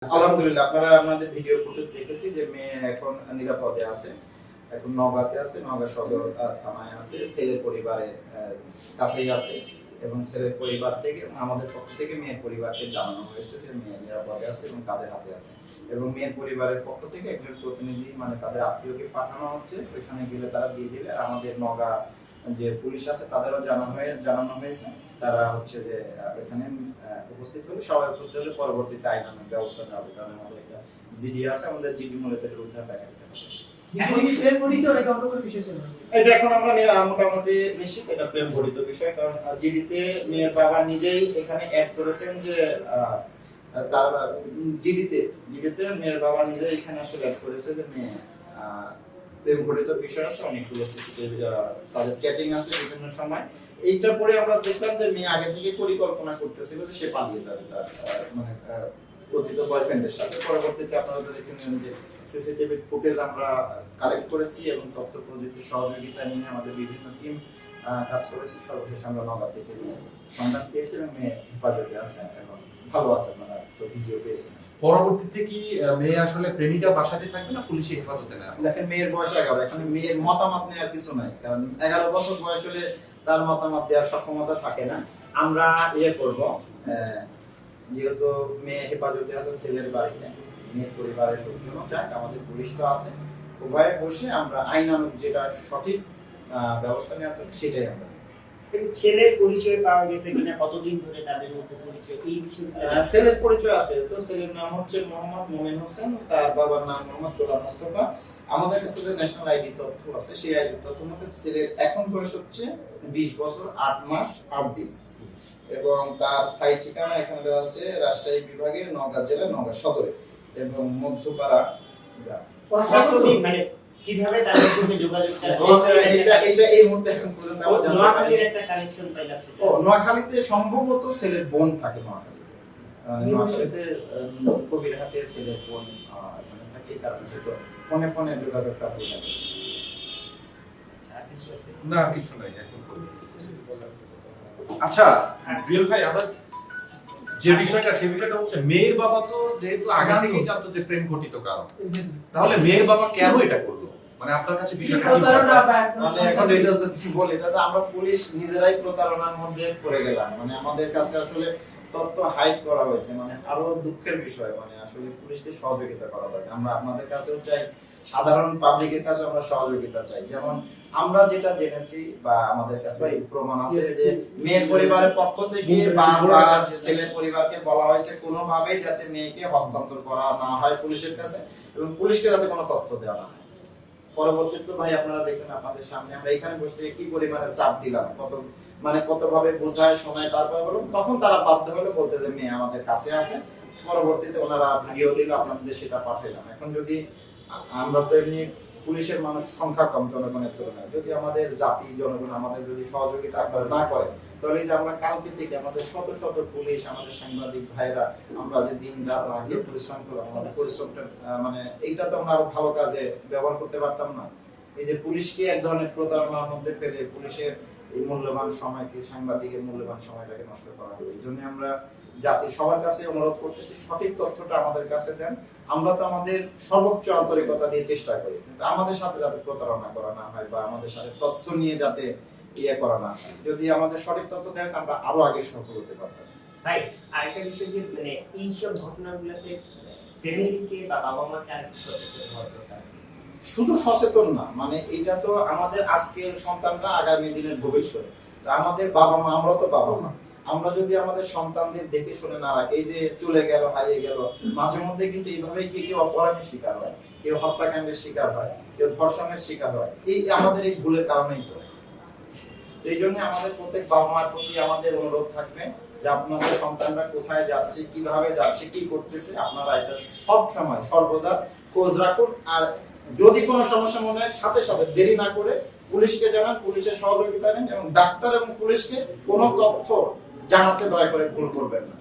আলহামদুলিল্লাহ, আপনারা আমাদের ভিডিও ফুটেজ দেখেছি যে মেয়ে এখন নিরাপদে আছে, এখন নওগাঁতে আছে, নওগাঁ সদর থানায় আছে, ছেলের পরিবারের কাছেই আছে এবং ছেলের পরিবার থেকে আমাদের পক্ষ থেকে মেয়ের পরিবারকে জানানো হয়েছে যে মেয়ে নিরাপদে আছে এবং তাদের হাতে আছে এবং মেয়ের পরিবারের পক্ষ থেকে একজন প্রতিনিধি মানে তাদের আত্মীয়কে পাঠানো হচ্ছে, ওইখানে গেলে তারা দিয়ে দিবে। আর আমাদের নওগাঁ যে পুলিশ আছে তাদেরও জানানো হয়েছে, তারা হচ্ছে যে এখানে উপস্থিত হলে সবাই উপস্থিত হলে পরবর্তীতে আইনানুগ ব্যবস্থা নেওয়া হবে। কারণ আমাদের একটা জিডি আছে, আমাদের জিডি মূলত উদ্ধার দেখা দিতে হবে। এখন আমরা মোটামুটি নিশ্চিত এটা প্রেম ঘটিত বিষয়, কারণ জিডিতে মেয়ের বাবা নিজেই এখানে অ্যাড করেছেন যে তার জিডিতে মেয়ের বাবা নিজেই এখানে আসলে অ্যাড করেছে যে মেয়ে প্রেম ঘটিত বিষয় আছে, অনেকগুলো সিসিটিভি তাদের চ্যাটিং আছে বিভিন্ন সময়। এইটা পরে আমরা দেখলাম যে মেয়ে আগে থেকে পরিকল্পনা করতেছিল যে সে পালিয়ে যাবে তার মানে অতীত বয়ফ্রেন্ডের সাথে। পরবর্তীতে আপনারা দেখেন যে সিসিটিভি ফুটেজ আমরা কালেক্ট করেছি এবং তথ্য প্রযুক্তির সহযোগিতা নিয়ে আমাদের বিভিন্ন টিম কাজ করেছি। সর্বশেষ আমরা নওগাঁ থেকে সন্ধান পেয়েছি এবং মেয়ে হেফাজতে আছে এবং ভালো আছে, মানে তো ভিডিও পেয়েছি। পরবর্তীতে কি মেয়ে আসলে প্রেমিকার বাসাতে থাকবে না পুলিশের হেফাজতে নেওয়া? দেখেন, মেয়ের বয়স 11, এখানে মেয়ের মতামত নেওয়ার কিছু নাই, কারণ 11 বছর বয়স হলে তার মতামত দেওয়ার সক্ষমতা থাকে না। আমরা করব, যেহেতু মেয়ে হেফাজতে আছে ছেলের বাড়িতে, মেয়ের পরিবারের লোকজন যাক, আমাদের পুলিশ তো আছে, উভয়ে বসে আমরা আইনানুগ যেটা সঠিক ব্যবস্থা নেওয়া হবে সেটাই আমরা। ছেলের পরিচয় পাওয়া গেছে কিনা, কতদিন ধরে তাদের মধ্যে পরিচয়, এই বিষয়টা? ছেলের পরিচয় আছে, তো ছেলের নাম হচ্ছে মোহাম্মদ মোমিন হোসেন, তার বাবার নাম মোহাম্মদ গোলাম মোস্তফা। আমাদের কাছে যে ন্যাশনাল আইডি তথ্য আছে সেই আইডি তথ্য মতে ছেলের এখন বয়স হচ্ছে 20 বছর 8 মাস 8 দিন এবং তার স্থায়ী ঠিকানা এখানে দেওয়া আছে রাজশাহী বিভাগের নওগাঁ জেলা নওগাঁ সদরে এবং মধ্যপাড়া গ্রাম। কতদিন মানে কিভাবে তাদের সঙ্গে যোগাযোগ এটা এই মুহূর্তে এখন পর্যন্ত আমরা জানতে পারি। একটা কানেকশন পাইলাম সেটা। নোয়াখালীতে সম্ভবত ছেলের বোন থাকে, নোয়াখালীতে কবিরহাটে ছেলের বোন এখানে থাকে, কারণ সেটা ফোনে ফোনে যোগাযোগটা হয়ে থাকে। না, আর কিছু নাই এখন। আচ্ছা রিয়েল ভাই, আমরা যে বিষয়টা সেই বিষয়টা হচ্ছে মেয়ের বাবা তো যেহেতু আগে থেকেই জানতো যে প্রেম ঘটিত কারণ, তাহলে মেয়ের বাবা কেন এটা করলো? মানে আপনার কাছে বিষয়টা কি? এখন এটা যদি বলি তাহলে আমরা পুলিশ নিজেরাই প্রতারণার মধ্যে পড়ে গেলাম। মানে আমাদের কাছে আসলে তথ্য হাইড করা হয়েছে, মানে আরো দুঃখের বিষয়। মানে আসলে পুলিশকে সহযোগিতা করা দরকার। আমরা আপনাদের কাছেও চাই, সাধারণ পাবলিকের কাছে আমরা সহযোগিতা চাই। যেমন আমরা যেটা জেনেছি বা আমাদের কাছে প্রমাণ আছে যে মেয়ের পরিবারের পক্ষ থেকে বারবার ছেলের পরিবারকে বলা হয়েছে কোনোভাবেই যাতে মেয়েকে হস্তান্তর করা না হয় পুলিশের কাছে এবং পুলিশকে যাতে কোনো তথ্য দেওয়া না হয়। পরবর্তীতে ভাই আপনারা দেখেন, আপনাদের সামনে আমরা এখানে বসে কি পরিমাণে চাপ দিলাম, কতভাবে বোঝায় শোনায়, তারপর বলুন তখন তারা বাধ্য হলো বলতে যে মেয়ে আমাদের কাছে আছে। পরবর্তীতে ওনারা ভিডিও দিল, আপনাদের সেটা পাঠাইলাম। এখন যদি আমরা তো এমনি পুলিশের মানুষ সংখ্যা কম জনগণের তুলনায়, যদি আমাদের জাতি জনগণ আমাদের যদি সহযোগিতা আপনারা না করে, তাহলে যে আমরা কালকে থেকে আমাদের শত শত পুলিশ, আমাদের সাংবাদিক ভাইরা আমরা যে দিন রাত না খেয়ে পরিশ্রম করলাম, আমাদের পরিশ্রমটা মানে এইটা তো আমরা আরো ভালো কাজে ব্যবহার করতে পারতাম না। এই যে পুলিশকে এক ধরনের প্রতারণার মধ্যে ফেলে পুলিশের এই মূল্যবান সময়কে, সাংবাদিকের মূল্যবান সময়টাকে নষ্ট করা হলো। এই জন্য আমরা জাতি সবার কাছে অনুরোধ করতেছি, সঠিক তথ্যটা আমাদের কাছে দেন। আমরা তো আমাদের সর্বোচ্চ আন্তরিকতা দিয়ে চেষ্টা করি, কিন্তু আমাদের সাথে যাতে প্রতারণা করা না হয় বা আমাদের সাথে তথ্য নিয়ে যাতে করা না হয়। যদি আমাদের সঠিক তথ্য দেয় আমরা আরো আগে সফল হতে পারতাম। ভাই আরেকটা বিষয় যে মানে এইসব ঘটনাগুলোতে ফ্যামিলিকে বা বাবা মাকে আর সচেতন হওয়া দরকার। শুধু সচেতন না, মানে এটা তো আমাদের আজকের সন্তানরা আগামী দিনের ভবিষ্যৎ। তো আমাদের বাবা মা, আমরা তো বাবা মা, আমরা যদি আমাদের সন্তানদের দেখে শুনে না রাখি, এই যে চলে গেল হারিয়ে গেল, মাঝে মধ্যে কিন্তু এইভাবে কেউ অপরাধের শিকার হয়, কেউ হত্যাকাণ্ডের শিকার হয়, কেউ ধর্ষণের শিকার হয়। এই আমাদের এই ভুলের কারণেই তো। এই জন্য আমাদের প্রত্যেক বাবা মার প্রতি আমাদের অনুরোধ থাকবে যে আপনাদের সন্তানরা কোথায় যাচ্ছে, কিভাবে যাচ্ছে, কি করতেছে, আপনারা এটা সব সময় সর্বদা খোঁজ রাখুন। আর যদি কোনো সমস্যা মনে হয় সাথে সাথে দেরি না করে পুলিশকে জানান, পুলিশের সহযোগিতা নেন এবং ডাক্তার এবং পুলিশকে কোনো তথ্য জানাতে দয়া করে ভুল করবেন না।